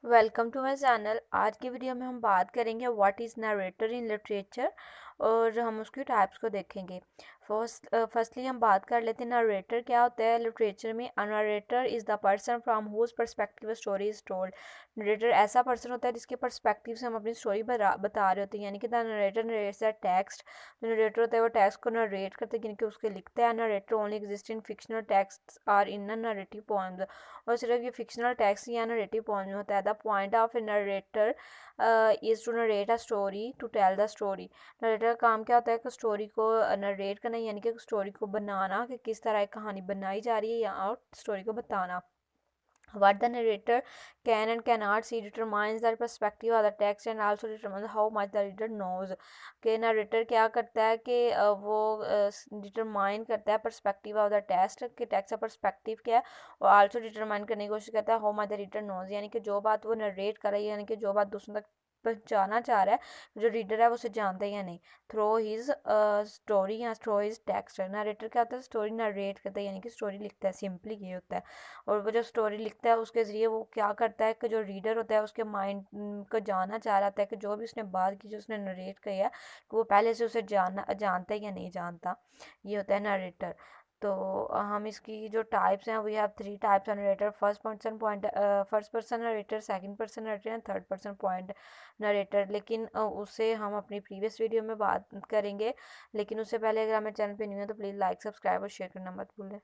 Welcome to my channel. आज की video में हम बात करेंगे what is narrator in literature और हम उसकी टाइप्स को देखेंगे। फर्स्टली हम बात कर लेते हैं नरेटर क्या होता है लिटरेचर में। A narrator is the person from whose perspective story is told. Narrator ऐसा पर्सन होता है जिसके पर्सपेक्टिव से हम अपनी स्टोरी बता रहे होते हैं, यानी कि the narrator narrates the text. जो नरेटर होता है वो टेक्स्ट को नरेट करते हैं, यानी कि उसके लिखता है। Narrator only exist in fictional text or in narrative poems. और सिर्फ ये फिक्शनल टेक्स्ट या नरेटिव पोएम में होता है। The point of a narrator is to narrate a story to tell the story. Narrator का काम क्या होता है कि स्टोरी को नरेट करना, यानी कि स्टोरी को बनाना कि किस तरह एक कहानी बनाई जा रही है या स्टोरी को बताना। What the narrator can and cannot see determines the perspective of the text and also determines how much the reader knows। कि narrator क्या करता है कि वो डिटरमाइन करता है perspective of the text कि text का perspective क्या है, और also डिटरमाइन करने की कोशिश करता है how much the reader knows, यानी कि जो बात वो नरेट कर रही है, यानी कि जो बात दूसरों तक पहुंचाना चाह रहा है जो रीडर है वो उसे जानता है या नहीं, थ्रो हिज स्टोरी या थ्रो हिज टेक्स्ट। नरेटर क्या होता है, स्टोरी नरेट करता है, यानी कि स्टोरी लिखता है, सिंपली ये होता है। और वो जो स्टोरी लिखता है उसके ज़रिए वो क्या करता है कि जो रीडर होता है उसके माइंड को जानना चाह रहा था कि जो भी उसने बात की, जो उसने नरेट किया है, कि वो पहले से उसे जानता है या नहीं जानता। ये होता है नरेटर। तो हम इसकी जो टाइप्स हैं, we have 3 types narrator. First person narrator, second person narrator and third person point narrator. लेकिन उसे हम अपनी प्रीवियस वीडियो में बात करेंगे। लेकिन उससे पहले अगर हमारे चैनल पे न्यू है तो प्लीज़ लाइक सब्सक्राइब और शेयर करना मत भूलें।